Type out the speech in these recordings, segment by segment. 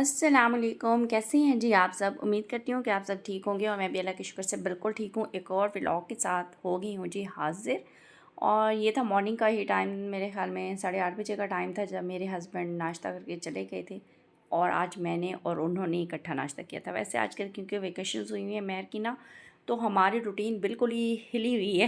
अस्सलामुअलैकुम, कैसे हैं जी आप सब। उम्मीद करती हूँ कि आप सब ठीक होंगे और मैं भी अल्लाह के शुक्र से बिल्कुल ठीक हूँ। एक और व्लॉग के साथ हो गई हूँ जी हाज़िर। और ये था मॉर्निंग का ही टाइम, मेरे ख़्याल में 8:30 बजे का टाइम था जब मेरे हस्बैंड नाश्ता करके चले गए थे। और आज मैंने और उन्होंने इकट्ठा नाश्ता किया था। वैसे आजकल क्योंकि वेकेशंस हुई हुई हैं मैर की ना, तो हमारी रूटीन बिल्कुल ही हिली हुई है।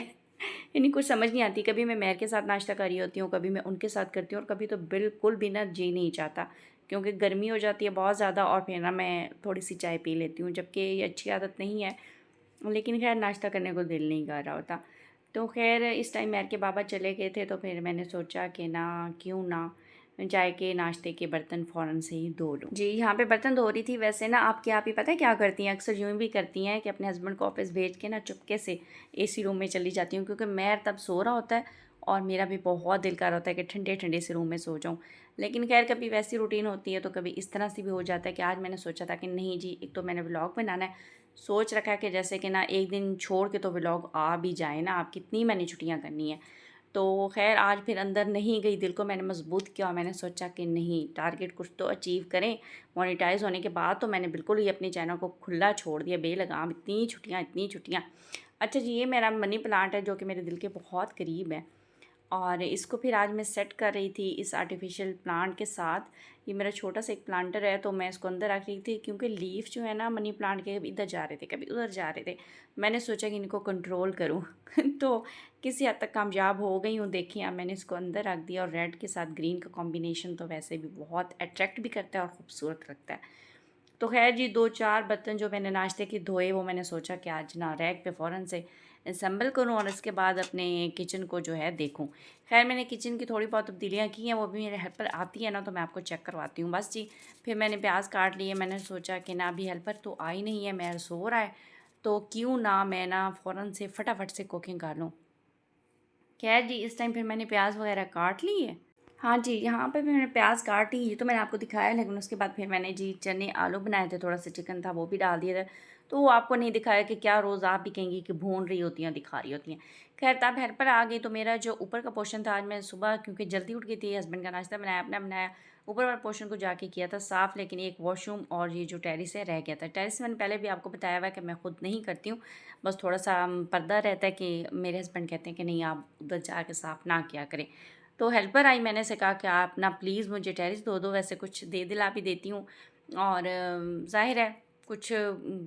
यानी कुछ समझ नहीं आती, कभी मैं मैर के साथ नाश्ता कर रही होती हूँ, कभी मैं उनके साथ करती हूँ और कभी तो बिल्कुल भी ना जी नहीं चाहता, क्योंकि गर्मी हो जाती है बहुत ज़्यादा और फिर ना मैं थोड़ी सी चाय पी लेती हूँ, जबकि ये अच्छी आदत नहीं है। लेकिन खैर नाश्ता करने को दिल नहीं कर रहा होता। तो खैर इस टाइम मैर के बाबा चले गए थे, तो फिर मैंने सोचा कि ना क्यों ना चाय के नाश्ते के बर्तन फ़ौरन से ही धो लूँ। जी यहाँ पे बर्तन धो रही थी। वैसे ना आपके आप ही पता है क्या करती हैं, अक्सर यूँ भी करती हैं कि अपने हस्बैंड को ऑफिस भेज के ना चुपके से एसी रूम में चली जाती हूँ, क्योंकि मैर तब सो रहा होता है और मेरा भी बहुत दिल कर रहा होता है कि ठंडे ठंडे से रूम में सो जाऊँ। लेकिन खैर कभी वैसी रूटीन होती है तो कभी इस तरह से भी हो जाता है कि आज मैंने सोचा था कि नहीं जी, एक तो मैंने व्लॉग बनाना है, सोच रखा है कि जैसे कि ना एक दिन छोड़ के तो व्लॉग आ भी जाए ना, आप कितनी मैंने छुट्टियाँ करनी है। तो ख़ैर आज फिर अंदर नहीं गई, दिल को मैंने मजबूत किया और मैंने सोचा कि नहीं, टारगेट कुछ तो अचीव करें। मोनेटाइज़ होने के बाद तो मैंने बिल्कुल ही अपने चैनल को खुला छोड़ दिया बेलगाम, इतनी छुट्टियाँ इतनी छुट्टियाँ। अच्छा जी, ये मेरा मनी प्लांट है जो कि मेरे दिल के बहुत करीब है और इसको फिर आज मैं सेट कर रही थी इस आर्टिफिशियल प्लांट के साथ। ये मेरा छोटा सा एक प्लांटर है, तो मैं इसको अंदर रख रही थी क्योंकि लीफ जो है ना मनी प्लांट के, कभी इधर जा रहे थे कभी उधर जा रहे थे। मैंने सोचा कि इनको कंट्रोल करूं। तो किसी हद तक कामयाब हो गई हूँ। देखिए अब मैंने इसको अंदर रख दिया और रेड के साथ ग्रीन का कॉम्बिनेशन तो वैसे भी बहुत अट्रैक्ट भी करता है और ख़ूबसूरत लगता है। तो खैर जी 2-4 बर्तन जो मैंने नाश्ते के धोए वो मैंने सोचा कि आज ना रैक पे फ़ौरन से असेंबल करूँ और इसके बाद अपने किचन को जो है देखूँ। खैर मैंने किचन की थोड़ी बहुत तब्दीलियाँ की हैं, वो भी मेरे हेल्पर आती है ना तो मैं आपको चेक करवाती हूँ बस जी। फिर मैंने प्याज काट लिए, मैंने सोचा कि ना अभी हेल्पर तो आई नहीं है, मेहर सो रहा है, तो क्यों ना मैं ना फ़ौरन से फटाफट से कुकिंग कर लूँ। खैर जी इस टाइम फिर मैंने प्याज वगैरह काट ली है। हाँ जी, यहाँ पे भी मैंने प्याज काटी, ये तो मैंने आपको दिखाया, लेकिन उसके बाद फिर मैंने जी चने आलू बनाए थे, थोड़ा सा चिकन था वो भी डाल दिया था। तो वो आपको नहीं दिखाया कि क्या रोज़ आप भी कहेंगी कि भून रही होती हैं दिखा रही होती हैं। खैर तब हेल्पर आ गई तो मेरा जो ऊपर का पोर्शन था, आज मैं सुबह क्योंकि जल्दी उठ गई थी, हस्बैंड का नाश्ता बनाया, अपना बनाया, ऊपर वाले पोर्शन को जाके किया था साफ़। लेकिन एक वॉशरूम और ये जो टेरिस है रह गया था। टेरिस मैंने पहले भी आपको बताया हुआ है कि मैं खुद नहीं करती हूँ, बस थोड़ा सा पर्दा रहता है कि मेरे हस्बैंड कहते हैं कि नहीं आप उधर जाके साफ़ ना किया करें। तो हेल्पर आई, मैंने से कहा कि आप ना प्लीज़ मुझे टेरिस धो दो, वैसे कुछ दे दिला भी देती हूँ और ज़ाहिर है कुछ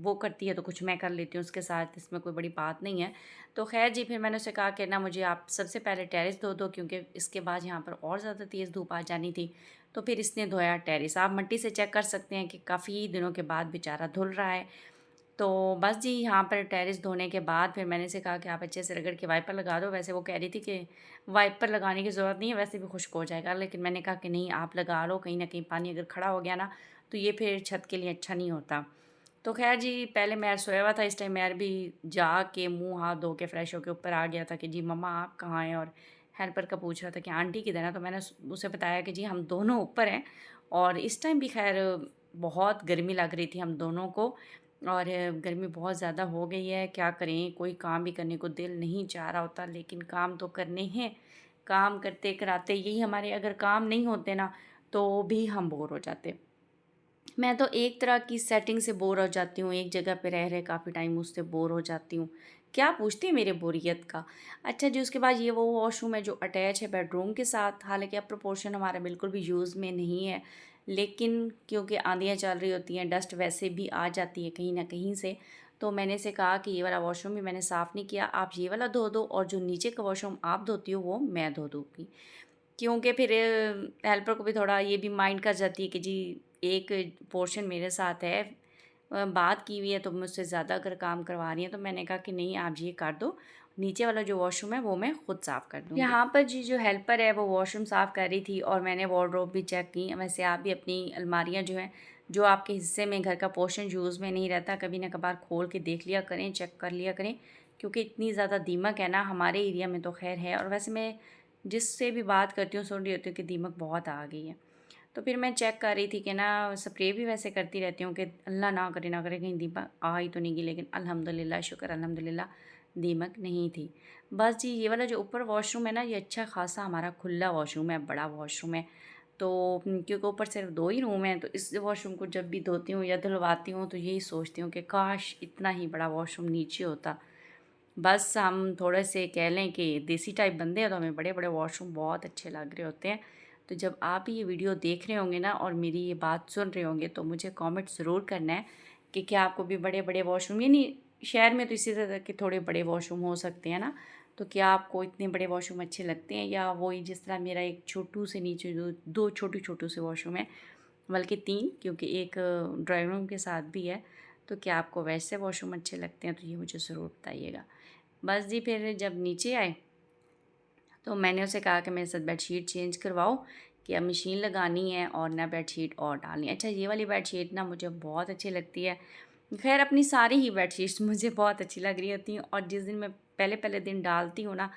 वो करती है तो कुछ मैं कर लेती हूँ उसके साथ, इसमें कोई बड़ी बात नहीं है। तो खैर जी फिर मैंने उसे कहा कि ना मुझे आप सबसे पहले टेरिस धो दो, क्योंकि इसके बाद यहाँ पर और ज़्यादा तेज़ धूप आ जानी थी। तो फिर इसने धोया टेरिस। आप मिट्टी से चेक कर सकते हैं कि काफ़ी दिनों के बाद बेचारा धुल रहा है। तो बस जी यहाँ पर टेरिस धोने के बाद फिर मैंने से कहा कि आप अच्छे से रगड़ के वाइपर लगा दो। वैसे वो कह रही थी कि वाइपर लगाने की ज़रूरत नहीं है, वैसे भी खुश्क हो जाएगा, लेकिन मैंने कहा कि नहीं आप लगा लो, कहीं ना कहीं पानी अगर खड़ा हो गया ना तो ये फिर छत के लिए अच्छा नहीं होता। तो खैर जी पहले मैर सोया हुआ था, इस टाइम मैर भी जा के मुँह हाथ धो के फ्रेश होके ऊपर आ गया था कि जी मम्मा आप कहाँ हैं, और हेल्पर का पूछ रहा था कि आंटी किधर है। तो मैंने उसे बताया कि जी हम दोनों ऊपर हैं। और इस टाइम भी खैर बहुत गर्मी लग रही थी हम दोनों को, और गर्मी बहुत ज़्यादा हो गई है, क्या करें, कोई काम भी करने को दिल नहीं चाह रहा होता, लेकिन काम तो करने हैं। काम करते कराते यही हमारे अगर काम नहीं होते ना तो भी हम बोर हो जाते। मैं तो एक तरह की सेटिंग से बोर हो जाती हूँ, एक जगह पे रह रहे काफ़ी टाइम उससे बोर हो जाती हूँ। क्या पूछती है मेरे बोरियत का। अच्छा जी उसके बाद ये वो वॉशरूम है जो अटैच है बेडरूम के साथ, हालांकि अब प्रोपोर्शन हमारा बिल्कुल भी यूज़ में नहीं है, लेकिन क्योंकि आंधियाँ चल रही होती हैं, डस्ट वैसे भी आ जाती है कहीं ना कहीं से, तो मैंने इसे कहा कि ये वाला वॉशरूम भी मैंने साफ़ नहीं किया, आप ये वाला धो दो और जो नीचे का वॉशरूम आप धोती हो वो मैं धो दूँगी। क्योंकि फिर हेल्पर को भी थोड़ा ये भी माइंड कर जाती है कि जी एक पोर्शन मेरे साथ है, बात की हुई है तो मुझसे ज़्यादा अगर काम करवा रही हैं, तो मैंने कहा कि नहीं आप ये कर दो, नीचे वाला जो वॉशरूम है वो मैं खुद साफ़ कर दूँगी। यहाँ पर जी जो हेल्पर है वो वॉशरूम साफ़ कर रही थी और मैंने वार्डरोब भी चेक की। वैसे आप भी अपनी अलमारियाँ जो हैं, जो आपके हिस्से में घर का पोर्शन यूज़ में नहीं रहता, कभी ना कभार खोल के देख लिया करें, चेक कर लिया करें, क्योंकि इतनी ज़्यादा दीमक है ना हमारे एरिया में तो खैर है, और वैसे मैं जिससे भी बात करती हूँ सुन रही होती हूँ कि दीमक बहुत आ गई है। तो फिर मैं चेक कर रही थी कि ना स्प्रे भी वैसे करती रहती हूँ कि अल्लाह ना करे कहीं दीमक आ ही तो नहीं गई, लेकिन अल्हम्दुलिल्लाह शुक्र अल्हम्दुलिल्लाह दीमक नहीं थी। बस जी ये वाला जो ऊपर वॉशरूम है ना, ये अच्छा खासा हमारा खुला वॉशरूम है, बड़ा वॉशरूम है। तो क्योंकि ऊपर सिर्फ 2 ही रूम हैं, तो इस वॉशरूम को जब भी धोती हूँ या धुलवाती हूँ तो यही सोचती हूँ कि काश इतना ही बड़ा वॉशरूम नीचे होता। बस हम थोड़े से कह लें कि देसी टाइप बंदे हैं, तो हमें बड़े बड़े वॉशरूम बहुत अच्छे लग रहे होते हैं। तो जब आप ये वीडियो देख रहे होंगे ना और मेरी ये बात सुन रहे होंगे, तो मुझे कमेंट ज़रूर करना है कि क्या आपको भी बड़े बड़े वॉशरूम, यानी शहर में तो इसी तरह के थोड़े बड़े वॉशरूम हो सकते हैं ना, तो क्या आपको इतने बड़े वॉशरूम अच्छे लगते हैं, या वही जिस तरह मेरा एक छोटू से नीचे दो छोटू से वॉशरूम है, बल्कि 3, क्योंकि एक ड्राइंग रूम के साथ भी है। तो क्या आपको वैसे वॉशरूम अच्छे लगते हैं, तो ये मुझे ज़रूर बताइएगा। बस जी, फिर जब नीचे आए तो मैंने उसे कहा कि मेरे साथ बेडशीट चेंज करवाओ, कि अब मशीन लगानी है और ना बेडशीट और डालनी है। अच्छा, ये वाली बेडशीट ना मुझे बहुत अच्छी लगती है। खैर अपनी सारी ही बेडशीट्स मुझे बहुत अच्छी लग रही होती हैं, और जिस दिन मैं पहले पहले दिन डालती हूँ ना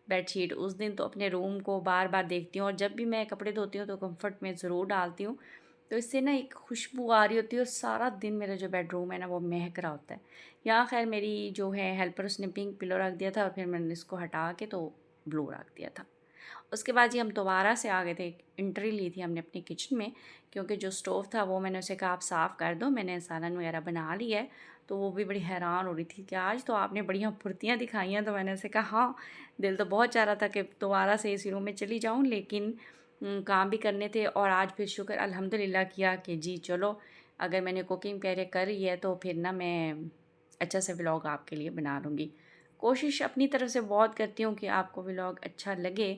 बेडशीट, उस दिन तो अपने रूम को बार बार देखती हूँ, और जब भी मैं कपड़े धोती हूँ तो कंफर्ट में ज़रूर डालती हूँ। तो इससे ना एक खुशबू आ रही होती है, और सारा दिन मेरा जो बेडरूम है ना वो महक रहा होता है। यहाँ खैर मेरी जो है हेल्पर, उसने पिंक पिलो रख दिया था, और फिर मैंने इसको हटा के तो ब्लू रख दिया था। उसके बाद जी हम दोबारा से आ गए थे, एंट्री ली थी हमने अपने किचन में, क्योंकि जो स्टोव था वो मैंने उसे कहा आप साफ़ कर दो, मैंने सालन वगैरह बना ली है। तो वो भी बड़ी हैरान हो रही थी कि आज तो आपने बढ़िया फुर्तियाँ दिखाई हैं। तो मैंने उसे कहा हाँ, दिल तो बहुत चाह रहा था कि दोबारा से इसी रूम में चली जाऊँ, लेकिन काम भी करने थे, और आज फिर शुक्र अल्हम्दुलिल्लाह किया कि जी चलो, अगर मैंने कुकिंग पहले कर रही है तो फिर ना मैं अच्छा सा व्लॉग आपके लिए बना लूँगी। कोशिश अपनी तरफ से बहुत करती हूँ कि आपको व्लॉग अच्छा लगे,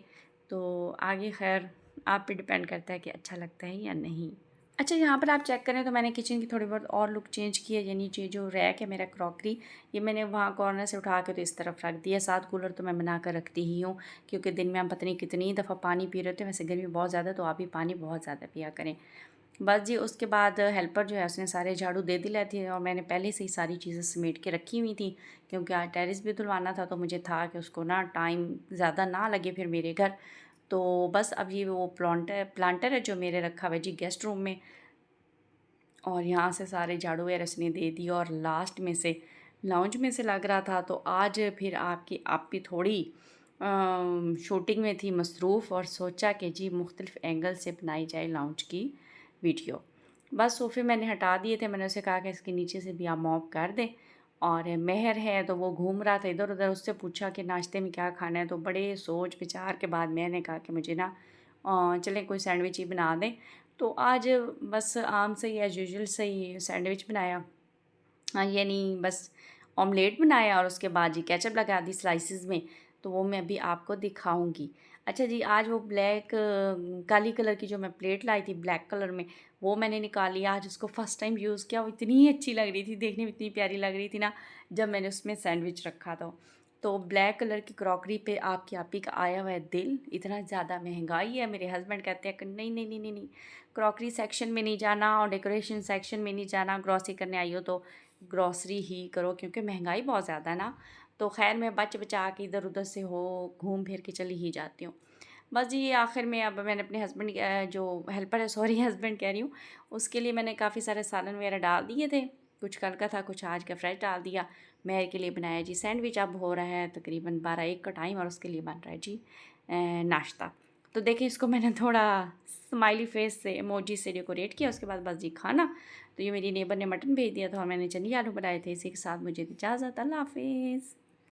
तो आगे खैर आप पे डिपेंड करता है कि अच्छा लगता है या नहीं। अच्छा, यहाँ पर आप चेक करें तो मैंने किचन की थोड़ी बहुत और लुक चेंज की है। ये नीचे जो रैक है मेरा क्रॉकरी, ये मैंने वहाँ कॉर्नर से उठा के तो इस तरफ रख दिया। 7 कूलर तो मैं बना कर रखती ही हूँ, क्योंकि दिन में हम पता नहीं कितनी दफ़ा पानी पी रहे होते हैं। वैसे गर्मी बहुत ज़्यादा, तो आप भी पानी बहुत ज़्यादा पिया करें। बस जी, उसके बाद हेल्पर जो है उसने सारे झाड़ू दे दिए थे, और मैंने पहले से ही सारी चीज़ें समेट के रखी हुई थी, क्योंकि आज टेरेस भी धुलवाना था, तो मुझे था कि उसको ना टाइम ज़्यादा ना लगे फिर मेरे घर। तो बस अब ये वो प्लांटर है जो मेरे रखा हुआ है जी गेस्ट रूम में, और यहाँ से सारे झाड़ू वगैरह उसने दे दिए, और लास्ट में से लाउंज में से लग रहा था। तो आज फिर आप भी थोड़ी शूटिंग में थी मसरूफ़, और सोचा कि जी मुख्तलिफ़ एंगल से बनाई जाए लाउंज की वीडियो। बस सोफ़े मैंने हटा दिए थे, मैंने उसे कहा कि इसके नीचे से भी आप मॉप कर दें। और मेहर है तो वो घूम रहा था इधर उधर, उससे पूछा कि नाश्ते में क्या खाना है, तो बड़े सोच विचार के बाद मैंने कहा कि मुझे ना चलें कोई सैंडविच ही बना दें। तो आज बस आम से ही एज़ यूजुअल से ही सैंडविच बनाया, यानी बस ऑमलेट बनाया, और उसके बाद जी केचप लगा दी स्लाइसेस में। तो वो मैं अभी आपको दिखाऊंगी। अच्छा जी, आज वो काली कलर की जो मैं प्लेट लाई थी ब्लैक कलर में, वो मैंने निकाली। आज उसको फ़र्स्ट टाइम यूज़ किया, वो इतनी अच्छी लग रही थी, देखने में इतनी प्यारी लग रही थी ना, जब मैंने उसमें सैंडविच रखा था। तो ब्लैक कलर की क्रॉकरी पे आपकी आपी का आया हुआ है दिल। इतना ज़्यादा महंगाई है, मेरे हस्बैंड कहते हैं कि नहीं नहीं नहीं नहीं नहीं, क्रॉकरी सेक्शन में नहीं जाना और डेकोरेशन सेक्शन में नहीं जाना, ग्रॉसरी करने आई हो तो ग्रॉसरी ही करो, क्योंकि महंगाई बहुत ज़्यादा है ना। तो खैर मैं बच बचा के इधर उधर से हो घूम फिर के चली ही जाती हूँ। बस जी, ये आखिर में अब मैंने अपने हस्बैंड जो हेल्पर है, सॉरी हस्बैंड कह रही हूँ, उसके लिए मैंने काफ़ी सारे सालन वगैरह डाल दिए थे। कुछ कल का था, कुछ आज का फ्रेश डाल दिया। मेहर के लिए बनाया जी सैंडविच। अब हो रहा है तकरीबन 12-1 का टाइम, और उसके लिए बन रहा है जी नाश्ता। तो देखिए, इसको मैंने थोड़ा स्माइली फेस से इमोजी से डेकोरेट किया। उसके बाद बस जी खाना। तो ये मेरी नेबर ने मटन भेज दिया था, और मैंने चने आलू बनाए थे। इसी के साथ मुझे इजाज़त, अल्लाह हाफिज़।